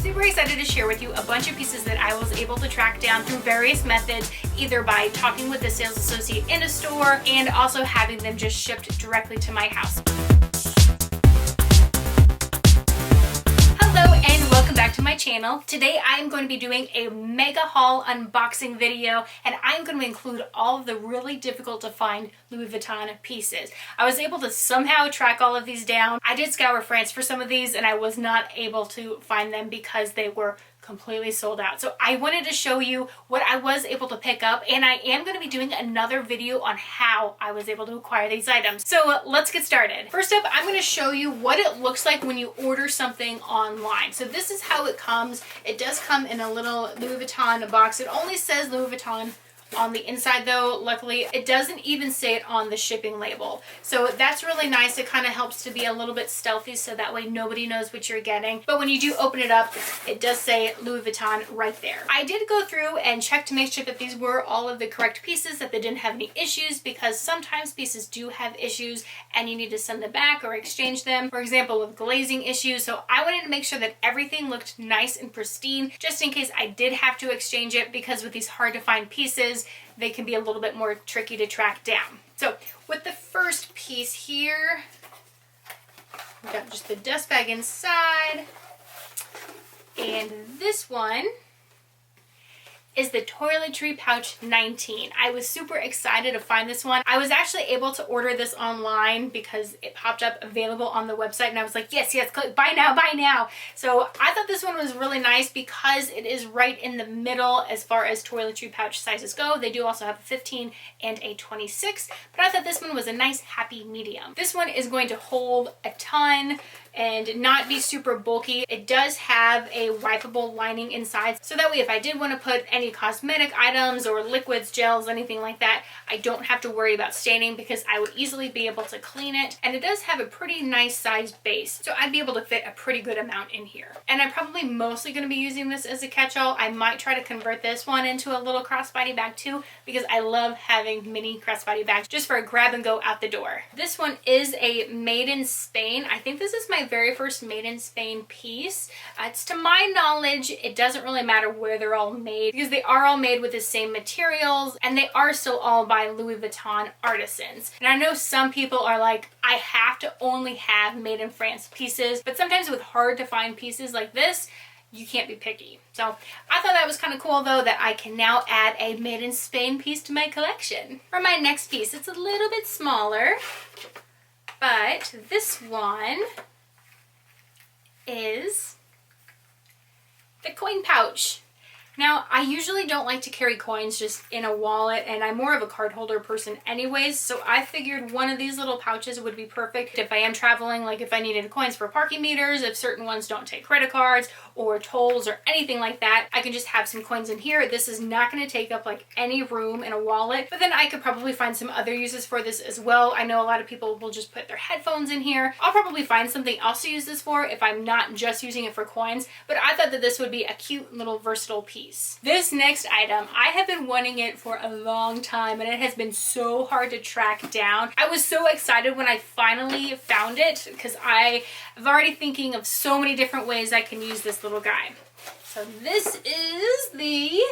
super excited to share with you a bunch of pieces that I was able to track down through various methods, either by talking with a sales associate in a store and also having them just shipped directly to my house. Hello and welcome back to my channel. Today I am going to be doing a mega haul unboxing video, and I'm going to include all of the really difficult to find Louis Vuitton pieces. I was able to somehow track all of these down. I did scour France for some of these and I was not able to find them because they were completely sold out. So I wanted to show you what I was able to pick up, and I am going to be doing another video on how I was able to acquire these items. So let's get started. First up, I'm going to show you what it looks like when you order something online. So this is how it comes. It does come in a little Louis Vuitton box. It only says Louis Vuitton on the inside though. Luckily, it doesn't even say it on the shipping label. So that's really nice. It kind of helps to be a little bit stealthy so that way nobody knows what you're getting. But when you do open it up, it does say Louis Vuitton right there. I did go through and check to make sure that these were all of the correct pieces, that they didn't have any issues, because sometimes pieces do have issues and you need to send them back or exchange them. For example, with glazing issues. So I wanted to make sure that everything looked nice and pristine, just in case I did have to exchange it, because with these hard to find pieces, they can be a little bit more tricky to track down. So with the first piece here, we've got just the dust bag inside, and this one is the Toiletry Pouch 19. I was super excited to find this one. I was actually able to order this online because it popped up available on the website, and I was like, yes, click buy now, buy now. So I thought this one was really nice because it is right in the middle as far as toiletry pouch sizes go. They do also have a 15 and a 26, but I thought this one was a nice happy medium. This one is going to hold a ton and not be super bulky. It does have a wipeable lining inside, so that way if I did want to put any cosmetic items or liquids, gels, anything like that, I don't have to worry about staining because I would easily be able to clean it. And it does have a pretty nice sized base, so I'd be able to fit a pretty good amount in here. And I'm probably mostly going to be using this as a catch-all. I might try to convert this one into a little crossbody bag too, because I love having mini crossbody bags just for a grab and go out the door. This one is a made in Spain. I think this is my very first made in Spain piece. It's, to my knowledge, it doesn't really matter where they're all made because they are all made with the same materials, and they are still all by Louis Vuitton artisans. And I know some people are like, I have to only have made in France pieces, but sometimes with hard to find pieces like this, you can't be picky. So I thought that was kind of cool though, that I can now add a made in Spain piece to my collection. For my next piece, it's a little bit smaller, but this one is the coin pouch. Now, I usually don't like to carry coins just in a wallet, and I'm more of a card holder person anyways, so I figured one of these little pouches would be perfect if I am traveling, like if I needed coins for parking meters, if certain ones don't take credit cards or tolls or anything like that, I can just have some coins in here. This is not going to take up like any room in a wallet, but then I could probably find some other uses for this as well. I know a lot of people will just put their headphones in here. I'll probably find something else to use this for if I'm not just using it for coins, but I thought that this would be a cute little versatile piece. This next item, I have been wanting it for a long time, and it has been so hard to track down. I was so excited when I finally found it because I am already thinking of so many different ways I can use this little guy. So this is the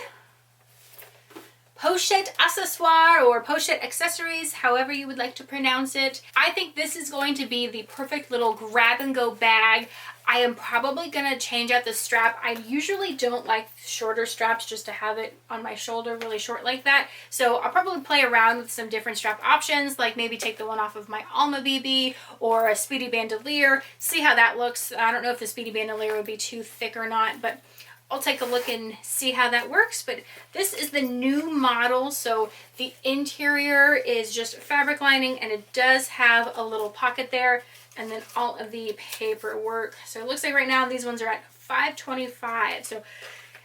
Pochette accessoire, or Pochette accessories, however you would like to pronounce it. I think this is going to be the perfect little grab and go bag. I am probably going to change out the strap. I usually don't like shorter straps just to have it on my shoulder really short like that. So I'll probably play around with some different strap options, like maybe take the one off of my Alma BB or a Speedy Bandolier, see how that looks. I don't know if the Speedy Bandolier would be too thick or not, but I'll take a look and see how that works. But this is the new model, so the interior is just fabric lining, and it does have a little pocket there, and then all of the paperwork. So it looks like right now these ones are at $5.25. So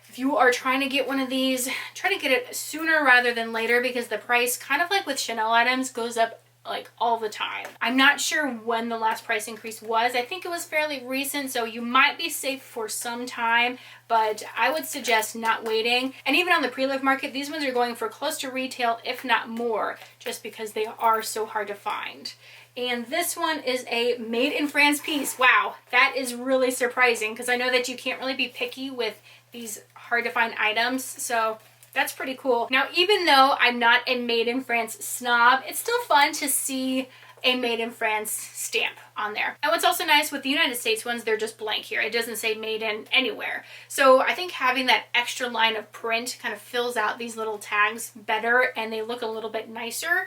if you are trying to get one of these, try to get it sooner rather than later, because the price, kind of like with Chanel items, goes up like all the time. I'm not sure when the last price increase was. I think it was fairly recent, so you might be safe for some time, but I would suggest not waiting. And even on the pre-live market, these ones are going for close to retail, if not more, just because they are so hard to find. And this one is a made in France piece. Wow, that is really surprising because I know that you can't really be picky with these hard to find items. So that's pretty cool. Now, even though I'm not a made in France snob, it's still fun to see a made in France stamp on there. And what's also nice with the United States ones, they're just blank here. It doesn't say made in anywhere. So I think having that extra line of print kind of fills out these little tags better and they look a little bit nicer.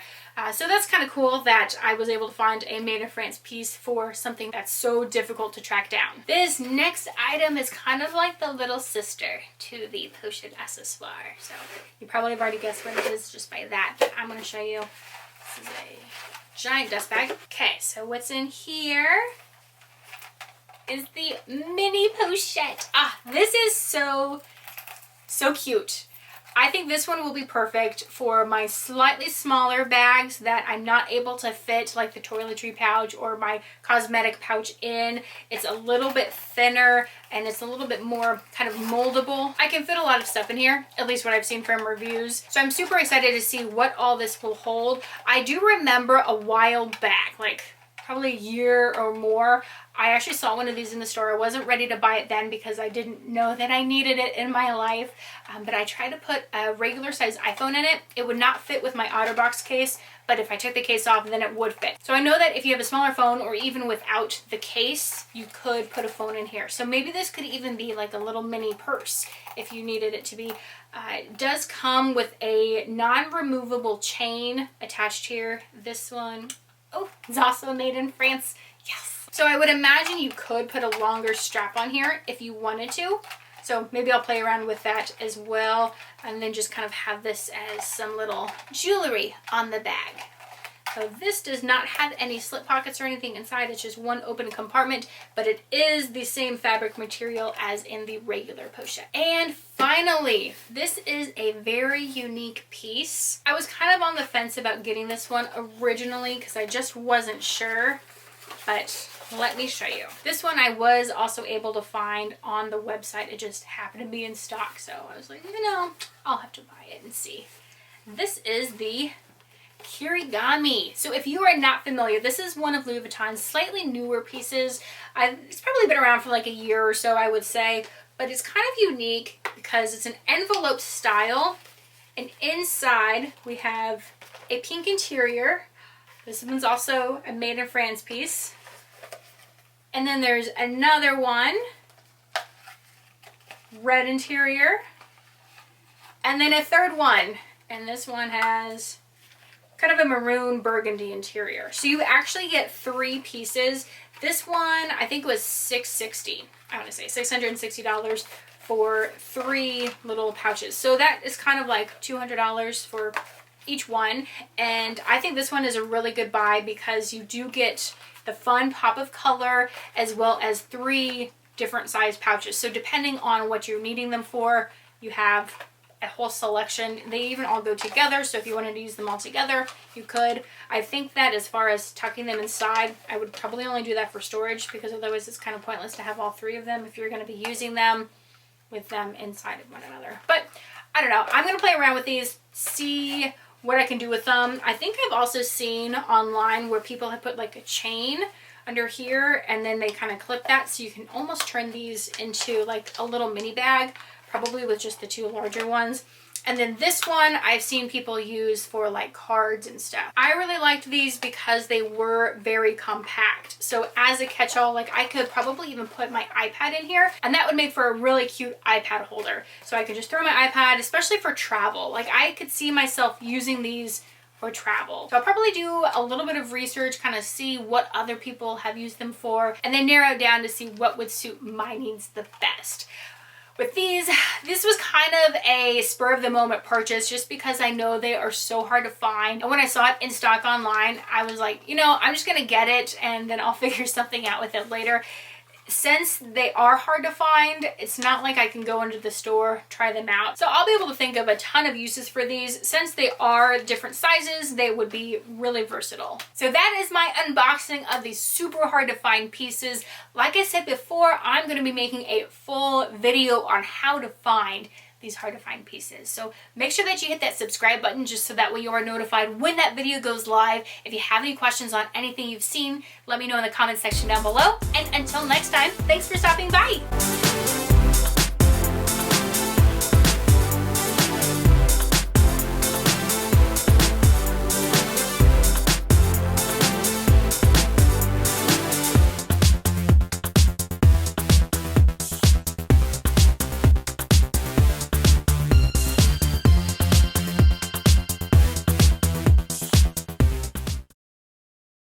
So that's kind of cool that I was able to find a made in France piece for something that's so difficult to track down. This next item is kind of like the little sister to the Pochette accessoire. So you probably have already guessed what it is just by that, but I'm going to show you. This is a giant dust bag. Okay, so what's in here is the mini Pochette. Ah, this is so cute. I think this one will be perfect for my slightly smaller bags that I'm not able to fit, like the toiletry pouch or my cosmetic pouch in. It's a little bit thinner and it's a little bit more kind of moldable. I can fit a lot of stuff in here, at least what I've seen from reviews. So I'm super excited to see what all this will hold. I do remember a while back, like probably a year or more, I actually saw one of these in the store. I wasn't ready to buy it then because I didn't know that I needed it in my life, but I tried to put a regular size iPhone in it. It would not fit with my OtterBox case, but if I took the case off, then it would fit. So I know that if you have a smaller phone or even without the case, you could put a phone in here. So maybe this could even be like a little mini purse if you needed it to be. It does come with a non-removable chain attached here. This one, oh, it's also made in France. Yes. So I would imagine you could put a longer strap on here if you wanted to. So maybe I'll play around with that as well, and then just kind of have this as some little jewelry on the bag. So this does not have any slip pockets or anything inside. It's just one open compartment, but it is the same fabric material as in the regular Pochette. And finally, this is a very unique piece. I was kind of on the fence about getting this one originally because I just wasn't sure, but let me show you. This one I was also able to find on the website. It just happened to be in stock, so I was like, you know, I'll have to buy it and see. This is the Kirigami. So if you are not familiar, this is one of Louis Vuitton's slightly newer pieces. It's probably been around for like a year or so, I would say, but it's kind of unique because it's an envelope style, and inside we have a pink interior. This one's also a made in France piece. And then there's another one, red interior, and then a third one, and this one has kind of a maroon burgundy interior. So you actually get 3 pieces. This one, I think it was $660. I want to say $660 for 3 little pouches. So that is kind of like $200 for each one. And I think this one is a really good buy because you do get the fun pop of color as well as 3 different size pouches. So depending on what you're needing them for, you have a whole selection. They even all go together, so if you wanted to use them all together, you could. I think that as far as tucking them inside, I would probably only do that for storage because otherwise it's kind of pointless to have all 3 of them if you're going to be using them with them inside of one another. But I don't know. I'm going to play around with these, see what I can do with them. I think I've also seen online where people have put like a chain under here and then they kind of clip that, so you can almost turn these into like a little mini bag, probably with just the 2 larger ones. And then this one I've seen people use for like cards and stuff. I really liked these because they were very compact. So as a catch-all, like I could probably even put my iPad in here and that would make for a really cute iPad holder. So I could just throw my iPad, especially for travel. Like I could see myself using these for travel. So I'll probably do a little bit of research, kind of see what other people have used them for, and then narrow down to see what would suit my needs the best. With these, this was kind of a spur of the moment purchase just because I know they are so hard to find. And when I saw it in stock online, I was like, you know, I'm just gonna get it and then I'll figure something out with it later. Since they are hard to find, it's not like I can go into the store, try them out. So I'll be able to think of a ton of uses for these. Since they are different sizes, they would be really versatile. So that is my unboxing of these super hard to find pieces. Like I said before, I'm going to be making a full video on how to find these hard to find pieces. So make sure that you hit that subscribe button just so that way you are notified when that video goes live. If you have any questions on anything you've seen, let me know in the comment section down below. And until next time, thanks for stopping by.